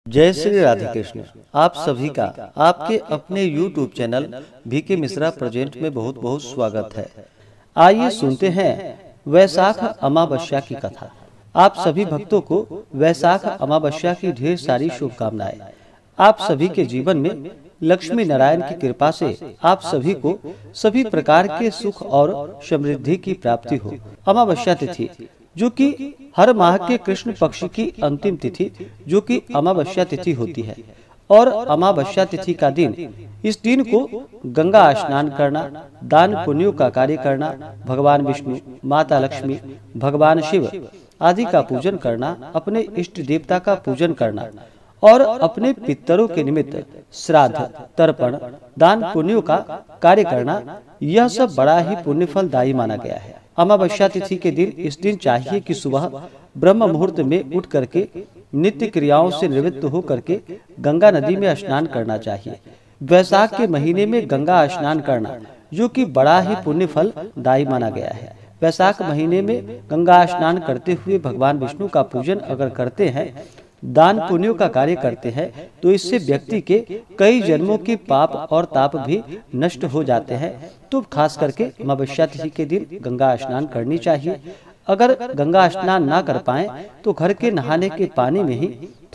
जय श्री राधे कृष्ण। आप सभी का आपके अपने YouTube channel VK Mishra present में बहुत बहुत स्वागत है। आइए सुनते हैं वैशाख अमावस्या की कथा। आप सभी भक्तों को वैशाख अमावस्या की ढेर सारी शुभकामनाएं। आप सभी के जीवन में लक्ष्मी नारायण की कृपा से आप सभी को सभी प्रकार के सुख और समृद्धि की प्राप्ति हो। अमावस्या तिथि जो कि हर माह के कृष्ण पक्ष की अंतिम तिथि जो कि अमावस्या तिथि होती है, और अमावस्या तिथि का दिन, इस दिन को गंगा स्नान करना, दान पुण्यों का कार्य करना, भगवान विष्णु, माता लक्ष्मी, भगवान शिव आदि का पूजन करना, अपने इष्ट देवता का पूजन करना और अपने पितरों के निमित्त श्राद्ध, तर्पण, दान पुण्यों का कार्य करना, यह सब बड़ा ही पुण्य फलदायी माना गया है। अमावस्या तिथि के दिन इस दिन चाहिए कि सुबह ब्रह्म मुहूर्त में उठ करके नित्य क्रियाओं से निवृत्त हो करके गंगा नदी में स्नान करना चाहिए। वैशाख के महीने में गंगा स्नान करना जो कि बड़ा ही पुण्य फल दायी माना गया है। वैशाख महीने में गंगा स्नान करते हुए भगवान विष्णु का पूजन अगर करते हैं, दान पुण्यों का कार्य करते हैं, तो इससे व्यक्ति के कई जन्मों के पाप और ताप भी नष्ट हो जाते हैं। तो खास करके अमावस्या तिथि के दिन गंगा स्नान करनी चाहिए। अगर गंगा स्नान ना कर पाए तो घर के नहाने के पानी में ही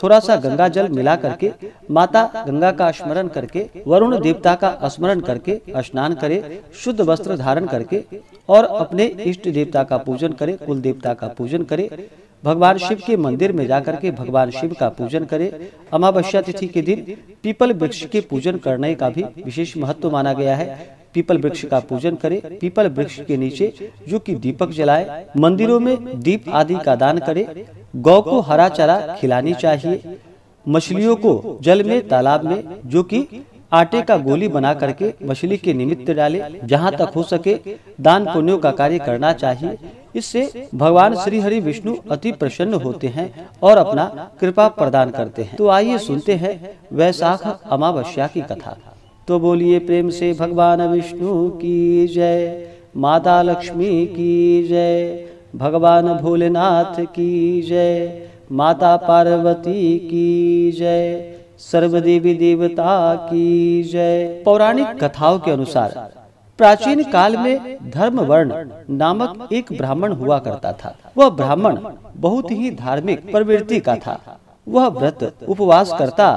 थोड़ा सा गंगा जल मिला करके माता गंगा का स्मरण करके, वरुण देवता का स्मरण करके स्नान करे, शुद्ध वस्त्र धारण करके और अपने इष्ट देवता का पूजन करे, कुल देवता का पूजन करे, भगवान शिव के मंदिर में जाकर के भगवान शिव का पूजन करे। अमावस्या तिथि के दिन पीपल वृक्ष के पूजन करने का भी विशेष महत्व माना गया है। पीपल वृक्ष का पूजन करे, पीपल वृक्ष के नीचे जो कि दीपक जलाए, मंदिरों में दीप आदि का दान करे, गौ को हरा चारा खिलानी चाहिए, मछलियों को जल में, तालाब में जो कि आटे का गोली बना करके मछली के निमित्त डाले, जहाँ तक हो सके दान पुण्यों का कार्य करना चाहिए। इससे भगवान श्री हरि विष्णु अति प्रसन्न होते हैं और अपना कृपा प्रदान करते हैं। तो आइए सुनते हैं वैशाख अमावस्या की कथा। तो बोलिए प्रेम से भगवान विष्णु की जय, माता लक्ष्मी की जय, भगवान भोलेनाथ की जय, माता पार्वती की जय, सर्वदेवी देवता की जय। पौराणिक कथाओं के अनुसार प्राचीन काल में धर्मवर्ण नामक एक ब्राह्मण हुआ करता था। वह ब्राह्मण बहुत ही धार्मिक प्रवृत्ति का था। वह व्रत उपवास करता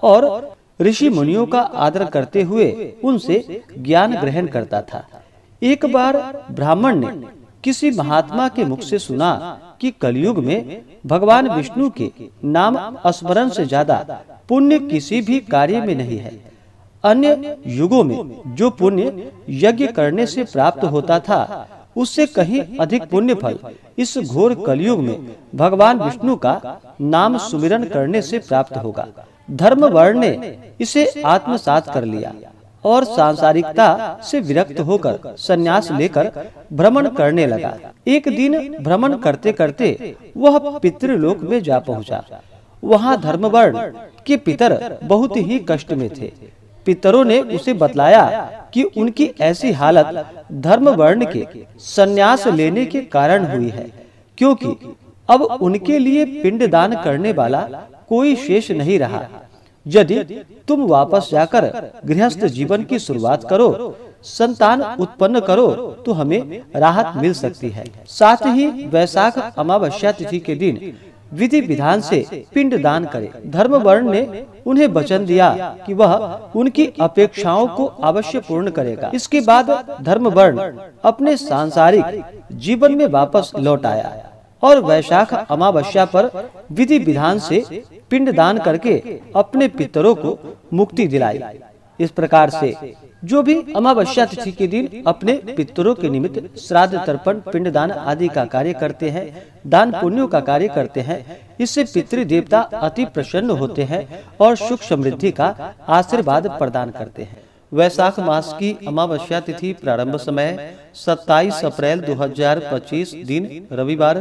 और ऋषि मुनियों का आदर करते हुए उनसे ज्ञान ग्रहण करता था। एक बार ब्राह्मण ने किसी महात्मा के मुख से सुना कि कलयुग में भगवान विष्णु के नाम स्मरण से ज्यादा पुण्य किसी भी कार्य में नहीं है। अन्य युगों में जो पुण्य यज्ञ करने से प्राप्त होता था, उससे कहीं अधिक पुण्य फल इस घोर कलयुग में भगवान विष्णु का नाम सुमिरन करने से प्राप्त होगा। धर्मवर्ण ने इसे आत्मसात कर लिया और सांसारिकता से विरक्त होकर संन्यास लेकर भ्रमण करने लगा। एक दिन भ्रमण करते करते वह पितृलोक में जा पहुंचा। वहां धर्मवर्ण के पितर बहुत ही कष्ट में थे। पितरों ने उसे बतलाया कि उनकी ऐसी हालत धर्मवर्ण के संन्यास लेने के कारण हुई है, क्योंकि अब उनके लिए पिंडदान करने वाला कोई शेष नहीं रहा। यदि तुम वापस जाकर गृहस्थ जीवन की शुरुआत करो, संतान उत्पन्न करो, तो हमें राहत मिल सकती है। साथ ही वैशाख अमावस्या तिथि के दिन विधि विधान से पिंड दान करे। धर्मवर्ण ने उन्हें वचन दिया कि वह उनकी अपेक्षाओं को अवश्य पूर्ण करेगा। इसके बाद धर्मवर्ण अपने सांसारिक जीवन में वापस लौट आया और वैशाख अमावस्या पर विधि विधान से पिंड दान करके अपने पितरों को मुक्ति दिलाई। इस प्रकार से जो भी अमावस्या तिथि के दिन अपने पितरों के निमित्त श्राद्ध, तर्पण, पिंडदान आदि का कार्य करते हैं, दान पुण्यों का कार्य करते हैं, इससे पितृ देवता अति प्रसन्न होते हैं और सुख समृद्धि का आशीर्वाद प्रदान करते हैं। वैशाख मास की अमावस्या तिथि प्रारंभ समय 27 अप्रैल 2025 दिन रविवार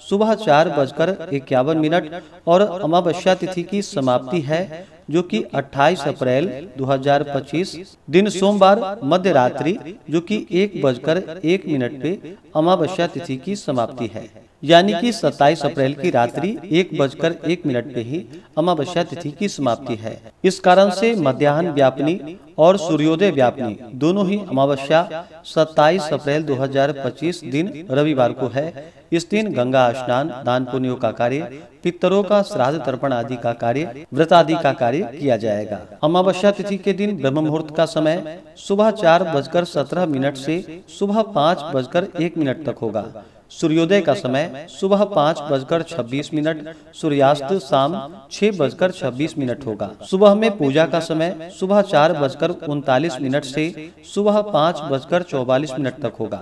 सुबह 4:51 और अमावस्या तिथि की समाप्ति है जो कि 28 अप्रैल 2025 दिन सोमवार मध्य रात्रि जो कि 1:01 पे अमावस्या तिथि की समाप्ति है। यानी कि 27 अप्रैल की रात्रि 1:01 पे ही अमावस्या तिथि की समाप्ति है। इस कारण से मध्याह्न व्यापिनी और सूर्योदय व्यापिनी दोनों ही अमावस्या 27 अप्रैल 2025 दिन रविवार को है। इस दिन गंगा स्नान, दान पुण्यों का कार्य, पितरों का श्राद्ध तर्पण आदि का कार्य, व्रत आदि का कार्य किया जाएगा। अमावस्या तिथि के दिन ब्रह्म मुहूर्त का समय सुबह 4:17 से सुबह 5:01 तक होगा। सूर्योदय का समय सुबह 5:26, सूर्यास्त शाम 6:26 होगा। सुबह में पूजा का समय सुबह 4:39 से सुबह 5:44 तक होगा।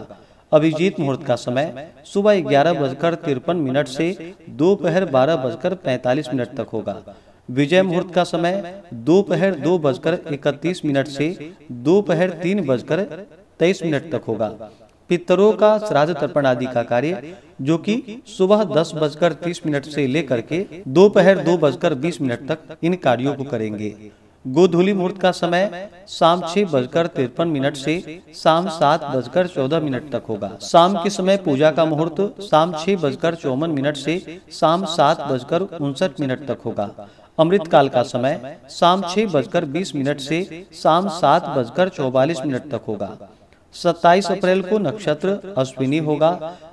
अभिजीत मुहूर्त का समय सुबह 11:53 से दोपहर 12:45 तक होगा। विजय मुहूर्त का समय दोपहर 2:31 से दोपहर 3:23 तक होगा। पितरों का श्राद्ध तर्पण आदि का कार्य जो कि सुबह 10:30 से लेकर के दोपहर 2:20 तक इन कार्यों को करेंगे। गोधूली मुहूर्त का समय शाम 6:53 से शाम 7:14 तक होगा। शाम के समय पूजा का मुहूर्त शाम 6:54 से शाम 7:59 तक होगा। अमृत काल का समय शाम 6:20 से शाम 7:44 तक होगा। 27 अप्रैल को नक्षत्र अश्विनी होगा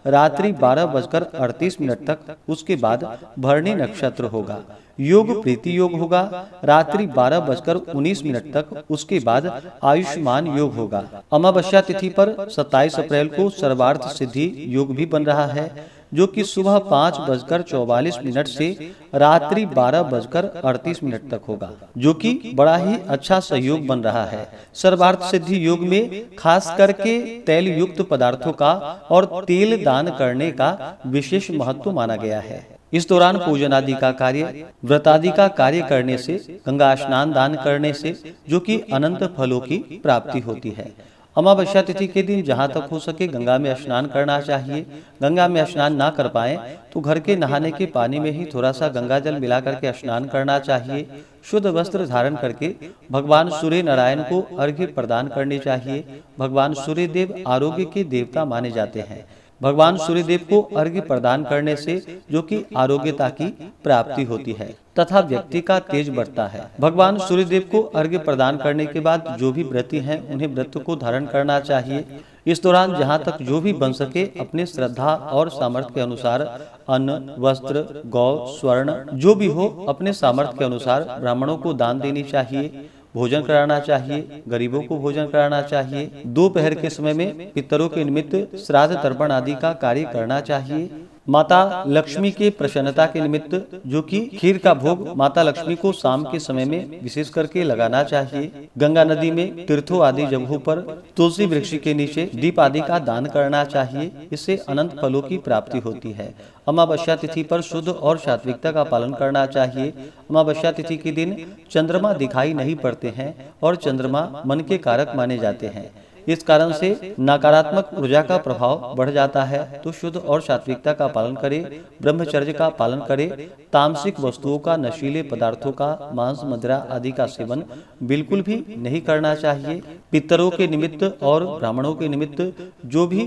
रात्रि 12:38 तक। उसके बाद भरणी नक्षत्र होगा। योग प्रीति योग होगा रात्रि 12:19 तक। उसके बाद आयुष्मान योग होगा। अमावस्या तिथि पर 27 अप्रैल को सर्वार्थ सिद्धि योग भी बन रहा है जो कि सुबह 5:44 से रात्रि 12:38 तक होगा, जो कि बड़ा ही अच्छा सहयोग बन रहा है। सर्वार्थ सिद्धि योग में खास करके तेल युक्त पदार्थों का और तेल दान करने का विशेष महत्व माना गया है। इस दौरान पूजन आदि का कार्य, व्रत आदि का कार्य करने से, गंगा स्नान दान करने से जो कि अनंत फलों की प्राप्ति होती है। अमावस्या तिथि के दिन जहाँ तक हो सके गंगा में स्नान करना चाहिए। गंगा में स्नान ना कर पाए तो घर के नहाने के पानी में ही थोड़ा सा गंगा जल मिला करके स्नान करना चाहिए। शुद्ध वस्त्र धारण करके भगवान सूर्य नारायण को अर्घ्य प्रदान करनी चाहिए। भगवान सूर्य देव आरोग्य के देवता माने जाते हैं। भगवान सूर्यदेव को अर्घ्य प्रदान करने से जो कि आरोग्यता की प्राप्ति होती है तथा व्यक्ति का तेज बढ़ता है। भगवान सूर्यदेव को अर्घ्य प्रदान करने के बाद जो भी व्रती हैं उन्हें व्रत को धारण करना चाहिए। इस दौरान जहां तक जो भी बन सके अपने श्रद्धा और सामर्थ्य के अनुसार अन्न, वस्त्र, गौ, स्वर्ण जो भी हो अपने सामर्थ्य के अनुसार ब्राह्मणों को दान देनी चाहिए, भोजन कराना चाहिए, गरीबों को भोजन कराना चाहिए। दोपहर के समय में पितरों के निमित्त श्राद्ध तर्पण आदि का कार्य करना चाहिए। माता लक्ष्मी के प्रसन्नता के निमित्त जो कि खीर का भोग माता लक्ष्मी को शाम के समय में विशेष करके लगाना चाहिए। गंगा नदी में, तीर्थों आदि जगहों पर तुलसी वृक्ष के नीचे दीप आदि का दान करना चाहिए। इससे अनंत फलों की प्राप्ति होती है। अमावस्या तिथि पर शुद्ध और सात्विकता का पालन करना चाहिए। अमावस्या तिथि के दिन चंद्रमा दिखाई नहीं पड़ते हैं और चंद्रमा मन के कारक माने जाते हैं। इस कारण से नकारात्मक ऊर्जा का प्रभाव बढ़ जाता है। तो शुद्ध और सात्विकता का पालन करें, ब्रह्मचर्य का पालन करें। तामसिक वस्तुओं का, नशीले पदार्थों का, मांस, मदिरा आदि का सेवन बिल्कुल भी नहीं करना चाहिए। पितरों के निमित्त और ब्राह्मणों के निमित्त जो भी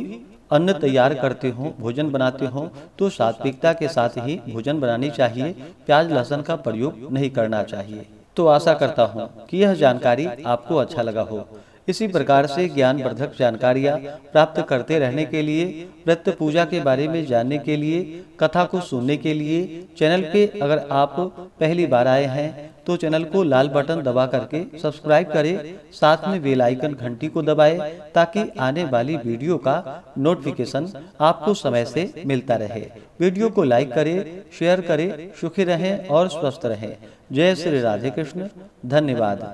अन्न तैयार करते हो, भोजन बनाते हो तो सात्विकता के साथ ही भोजन बनानी चाहिए। प्याज लहसुन का प्रयोग नहीं करना चाहिए। तो आशा करता हूँ कि यह जानकारी आपको अच्छा लगा हो। इसी प्रकार से ज्ञानवर्धक जानकारियाँ प्राप्त करते रहने के लिए, व्रत पूजा के बारे में जानने के लिए, कथा को सुनने के लिए चैनल पे अगर आप पहली बार आए हैं तो चैनल को लाल बटन दबा करके सब्सक्राइब करें। साथ में बेल आइकन घंटी को दबाएं ताकि आने वाली वीडियो का नोटिफिकेशन आपको समय से मिलता रहे। वीडियो को लाइक करें, शेयर करें। सुखी रहें और स्वस्थ रहें। जय श्री राधे कृष्ण। धन्यवाद।